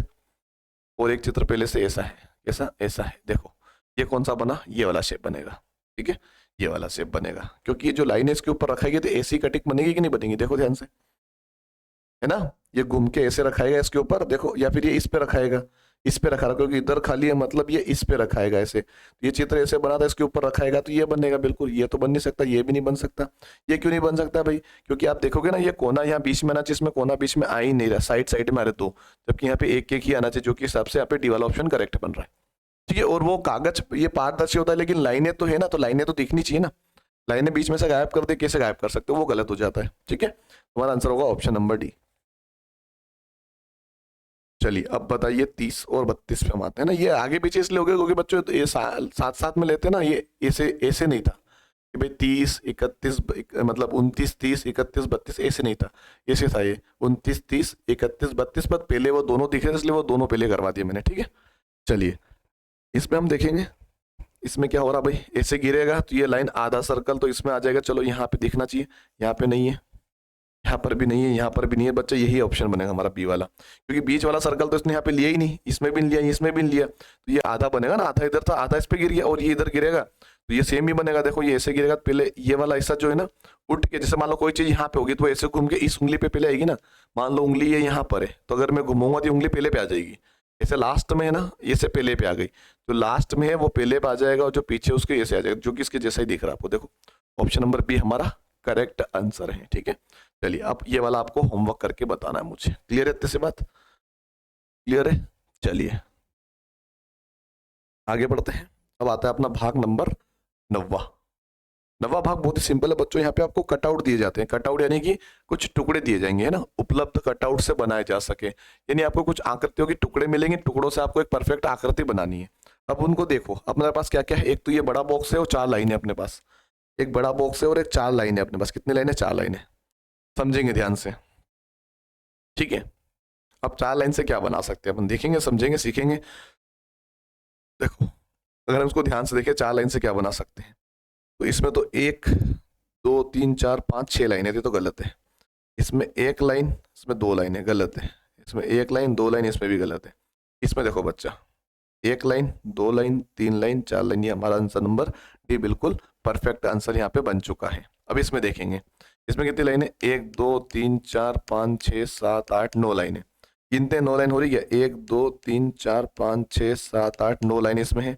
और एक चित्र पहले से ऐसा है। कैसा? ऐसा है। देखो ये कौन सा बना? ये वाला शेप बनेगा। ठीक है, ये वाला शेप बनेगा, क्योंकि ये जो लाइन है इसके ऊपर रखाएगी तो ऐसी कटिंग बनेगी कि नहीं बनेगी? देखो ध्यान से, है ना? ये घूम के ऐसे रखाएगा इसके ऊपर, देखो, या फिर ये इस पे रखाएगा, इस पे रखा, क्योंकि इधर खाली है मतलब ये इस पे रखाएगा ऐसे। तो ये चित्र ऐसे बना था, इसके ऊपर रखाएगा तो ये बनेगा बिल्कुल। ये तो बन नहीं सकता, ये भी नहीं बन सकता। ये क्यों नहीं बन सकता भाई? क्योंकि आप देखोगे ना, ये कोना यहाँ बीच में आना चाहिए, इसमें कोना बीच में आ ही नहीं रहा, साइड साइड में आ रहे दो, जबकि यहाँ पे एक एक ही आना चाहिए, जो कि हिसाब से यहाँ पे डी वाला ऑप्शन करेक्ट बन रहा है। ठीक है, और वो कागज ये पारदर्शी होता है, लेकिन लाइनें तो है ना, तो लाइनें तो दिखनी चाहिए ना। लाइनें बीच में से गायब कर दे, कैसे गायब कर सकते हो? वो गलत हो जाता है। ठीक है, तुम्हारा आंसर होगा ऑप्शन नंबर डी। चलिए अब बताइए 30 और 32 पे हम आते हैं ना। ये आगे पीछे इसलिए हो गया क्योंकि बच्चों तो ये साथ साथ में लेते हैं ना, ये ऐसे ऐसे नहीं था कि भाई 30 31 मतलब 29 30 31 32 ऐसे नहीं था, ऐसे था ये 29 30 31 32, पर पहले वो दोनों दिखे थे इसलिए वो दोनों पहले करवा दिए मैंने। ठीक है, चलिए इसमें हम देखेंगे इसमें क्या हो रहा भाई। ऐसे गिरेगा तो ये लाइन आधा सर्कल तो इसमें आ जाएगा, चलो यहाँ पे दिखना चाहिए, यहाँ पे नहीं है, यहाँ पर भी नहीं है, यहाँ पर भी नहीं है बच्चा, यही ऑप्शन बनेगा हमारा बी वाला, क्योंकि बीच वाला सर्कल तो इसने यहाँ पे लिया ही नहीं, इसमें भी नहीं लिया, इसमें भी नहीं लिया, तो ये आधा बनेगा ना, आधा इधर था आधा इस पे गिर गया, और ये इधर गिरेगा तो ये सेम ही बनेगा। देखो ये ऐसे गिरेगा, पहले ये वाला हिस्सा जो है ना उठ के, जैसे मान लो कोई चीज यहाँ पे होगी तो ऐसे घूम के इस उंगली पे पहले आएगी ना। मान लो उंगली ये यहाँ पर है, तो अगर मैं घूमूंगा तो उंगली पहले पे आ जाएगी, ऐसे लास्ट में है ना, ये से पहले पे आ गई, तो लास्ट में है वो पहले पे आ जाएगा, और जो पीछे उसके ऐसे आ जाएगा, जो कि इसके जैसा ही दिख रहा है आपको। देखो ऑप्शन नंबर बी हमारा करेक्ट आंसर है। ठीक है, चलिए अब ये वाला आपको होमवर्क करके बताना है मुझे। क्लियर है? इतने से बात क्लियर है? चलिए आगे बढ़ते हैं। अब आता है अपना भाग नंबर 9वां। 9वां भाग बहुत ही सिंपल है बच्चों। यहाँ पे आपको कटआउट दिए जाते हैं। कटआउट यानी कि कुछ टुकड़े दिए जाएंगे, है ना, उपलब्ध कटआउट से बनाए जा सके, यानी आपको कुछ आकृतियों के टुकड़े मिलेंगे, टुकड़ों से आपको एक परफेक्ट आकृति बनानी है। अब उनको देखो, अपने पास क्या क्या है। एक तो ये बड़ा बॉक्स है और 4 लाइनें अपने पास, एक बड़ा बॉक्स है और एक 4 लाइनें अपने पास। कितनी लाइनें? 4 लाइनें। समझेंगे ध्यान से, ठीक है। अब 4 लाइन से क्या बना सकते हैं अपन, देखेंगे, समझेंगे, सीखेंगे। देखो अगर हम इसको ध्यान से देखें 4 लाइन से क्या बना सकते हैं, तो इसमें तो 1 2 3 4 5 6 लाइनें थी, तो गलत है। इसमें 1 लाइन, इसमें 2 लाइनें, गलत है। इसमें 1 लाइन 2 लाइन, इसमें भी गलत है। इसमें देखो बच्चा 1 लाइन 2 लाइन 3 लाइन 4 लाइन, ये हमारा आंसर नंबर डी बिल्कुल परफेक्ट आंसर यहाँ पे बन चुका है। अब इसमें देखेंगे, इसमें कितनी लाइनें? 1 2 3 4 5 6 7 8 9 लाइनें। गिनते 9 लाइन हो रही है। 1 2 3 4 5 6 7 8 9 लाइन इसमें है।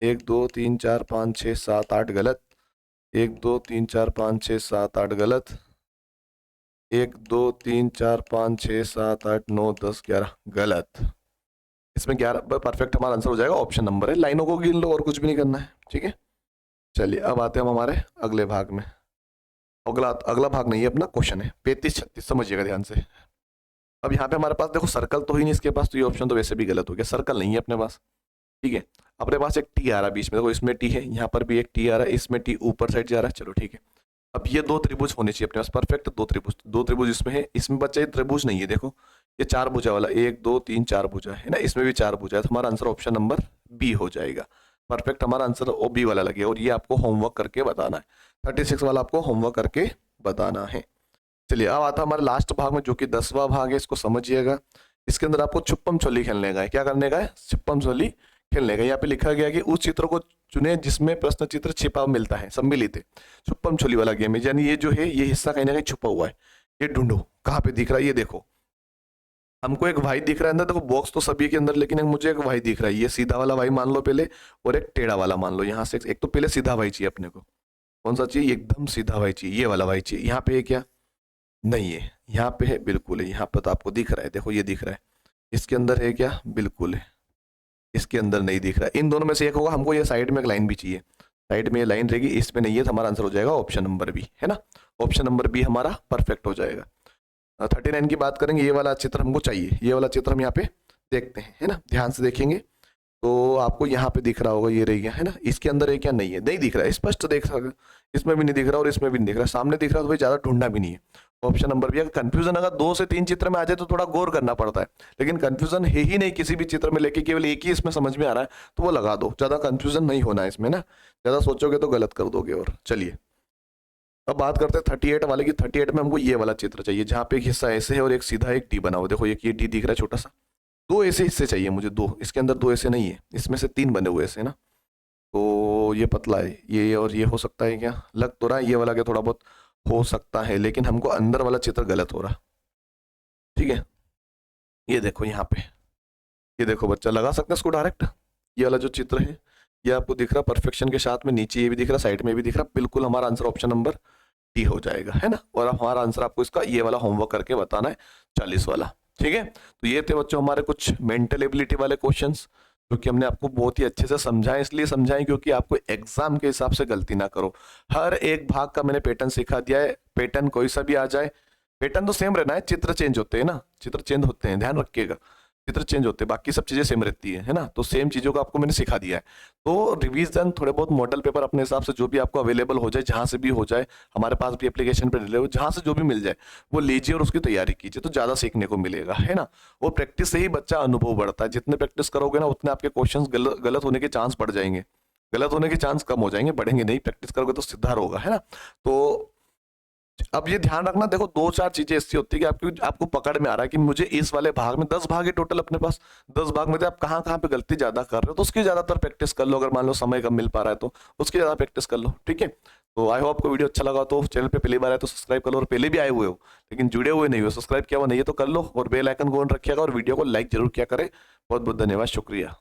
1 2 3 4 5 6 7 8 गलत। 1 2 3 4 5 6 7 8 गलत। 1 2 3 4 5 6 7 8 9 10 11 गलत। इसमें 11 परफेक्ट हमारा आंसर हो जाएगा, ऑप्शन नंबर है। लाइनों को गिन लो और कुछ भी नहीं करना है। ठीक है, चलिए अब आते हैं हम हमारे अगले भाग में। अगला अगला भाग नहीं है अपना, क्वेश्चन है 35 36, समझिएगा ध्यान से। अब यहाँ पे हमारे पास देखो सर्कल तो ही नहीं इसके पास, तो ये ऑप्शन तो वैसे भी गलत हो गया, सर्कल नहीं है अपने पास। ठीक है, अपने पास एक टी आ रहा है बीच में, देखो इसमें टी है, यहाँ पर भी एक टी आ रहा है, इसमें टी ऊपर साइड जा रहा है। चलो ठीक है, अब ये 2 त्रिभुज होने चाहिए अपने पास, परफेक्ट 2 त्रिभुज इसमें है। इसमें बच्चा ये त्रिभुज नहीं है, देखो ये 4 भुजा वाला, 1 2 3 4 भुजा है ना, इसमें भी 4 भुजा है, तो हमारा आंसर ऑप्शन नंबर बी हो जाएगा। परफेक्ट हमारा आंसर ओ बी वाला लगे, और ये आपको होमवर्क करके बताना है। 36 वाला आपको होमवर्क करके बताना है। चलिए अब आता है हमारे लास्ट भाग में, जो कि 10वां भाग है। इसको समझिएगा, इसके अंदर आपको छुप्पम छोली खेलने का है। क्या करने का है? छुप्पम छोली खेलने का। यहाँ पे लिखा गया कि उस चित्र को चुने जिसमें प्रश्न चित्र छिपा मिलता है, सम्मिलित है। छुप्पम छोली वाला गेम है, यानी ये जो है ये हिस्सा कहीं ना कहीं छुपा हुआ है। ये ढूंढो कहाँ पे दिख रहा है। ये देखो हमको एक वाई दिख रहा है अंदर, देखो बॉक्स तो सभी के अंदर, लेकिन मुझे एक वाई दिख रहा है। ये सीधा वाला वाई मान लो पहले, और एक टेढ़ा वाला मान लो। यहाँ से एक तो पहले सीधा वाई चाहिए अपने को। कौन सा चाहिए? एकदम सीधा वाई चाहिए, ये वाला वाई चाहिए। यहाँ पे है क्या? नहीं है। यहाँ पे है, बिल्कुल है। यहाँ पे तो आपको दिख रहा है, देखो ये दिख रहा है। इसके अंदर है क्या? बिल्कुल है। इसके अंदर नहीं दिख रहा है। इन दोनों में से एक होगा। हमको ये साइड में एक लाइन भी चाहिए, साइड में ये लाइन रहेगी, इसमें नहीं है, तो हमारा आंसर हो जाएगा ऑप्शन नंबर बी, है ना। ऑप्शन नंबर बी हमारा परफेक्ट हो जाएगा। 39 की बात करेंगे, ये वाला चित्र हमको चाहिए। ये वाला चित्र हम यहाँ पे देखते हैं, है ना, ध्यान से देखेंगे तो आपको यहाँ पे दिख रहा होगा, ये रह गया, है ना। इसके अंदर है क्या? नहीं है, नहीं दिख रहा है, स्पष्ट देख सकते, इसमें भी नहीं दिख रहा और इसमें भी नहीं दिख रहा। सामने दिख रहा तो भाई ज्यादा ढूंढना भी नहीं है। Option number B. अगर कंफ्यूजन अगर 2 से 3 चित्र में आ जाए तो थोड़ा गौर करना पड़ता है, लेकिन कंफ्यूजन है ही नहीं किसी भी चित्र में, लेके केवल एक ही इसमें समझ में आ रहा है तो वो लगा दो, ज्यादा कंफ्यूजन नहीं होना है इसमें ना। ज्यादा सोचोगे तो गलत कर दोगे। और चलिए अब बात करते हैं 38 वाले की। 38 में हमको ये वाला चित्र चाहिए जहाँ पे एक हिस्सा ऐसे है और एक सीधा एक टी बना हुआ। देखो एक ये टी दिख रहा है छोटा सा, दो ऐसे हिस्से चाहिए मुझे, दो। इसके अंदर दो ऐसे नहीं है, इसमें से तीन बने हुए ऐसे ना। तो ये पतला है, ये और ये हो सकता है क्या? लग तो रहा है ये वाला क्या थोड़ा बहुत हो सकता है, लेकिन हमको अंदर वाला चित्र गलत हो रहा। ठीक है, ये देखो यहाँ पे, ये देखो बच्चा, लगा सकते हैं इसको डायरेक्ट। ये वाला जो चित्र है ये आपको दिख रहा परफेक्शन के साथ में, नीचे ये भी दिख रहा, साइड में भी दिख रहा, बिल्कुल हमारा आंसर ऑप्शन नंबर डी हो जाएगा, है ना। और अब हमारा आंसर आपको इसका ये वाला होमवर्क करके बताना है, 40 वाला। ठीक है, तो ये थे बच्चों हमारे कुछ मेंटल एबिलिटी वाले क्वेश्चंस, जो कि हमने आपको बहुत ही अच्छे से समझाए। इसलिए समझाए क्योंकि आपको एग्जाम के हिसाब से गलती ना करो। हर एक भाग का मैंने पैटर्न सिखा दिया है, पैटर्न कोई सा भी आ जाए, पैटर्न तो सेम रहना है, चित्र चेंज होते हैं ना, चित्र चेंज होते हैं, ध्यान रखिएगा, चित्र चेंज होते हैं, बाकी सब चीजें सेम रहती है ना। तो सेम चीजों को आपको मैंने सिखा दिया है। तो रिवीजन, थोड़े बहुत मॉडल पेपर अपने हिसाब से जो भी आपको अवेलेबल हो जाए, जहां से भी हो जाए, हमारे पास भी एप्लीकेशन पे डिले हो, जहां से जो भी मिल जाए वो लीजिए और उसकी तैयारी कीजिए, तो ज्यादा सीखने को मिलेगा, है ना। और प्रैक्टिस से ही बच्चा अनुभव बढ़ता है, जितने प्रैक्टिस करोगे ना उतने आपके क्वेश्चन गलत होने के चांस बढ़ जाएंगे, गलत होने के चांस कम हो जाएंगे, बढ़ेंगे नहीं। प्रैक्टिस करोगे तो सुधार होगा, है ना। तो अब ये ध्यान रखना, देखो दो चार चीजें ऐसी होती है कि आपको पकड़ में आ रहा है कि मुझे इस वाले भाग में 10 भाग है टोटल अपने पास, 10 भाग में से आप कहाँ कहाँ पे गलती ज्यादा कर रहे हो, तो उसकी ज्यादातर प्रैक्टिस कर लो। अगर मान लो समय कम मिल पा रहा है तो उसकी ज्यादा प्रैक्टिस कर लो। ठीक है, तो आई होप आपको वीडियो अच्छा लगा। तो चैनल पे पहली बार आए तो सब्सक्राइब कर लो, और पहले भी आए हुए हो लेकिन जुड़े हुए नहीं हो, सब्सक्राइब किया हुआ नहीं है तो कर लो, और बेल आइकन को ऑन रखिएगा, और वीडियो को लाइक जरूर किया करें। बहुत बहुत धन्यवाद, शुक्रिया।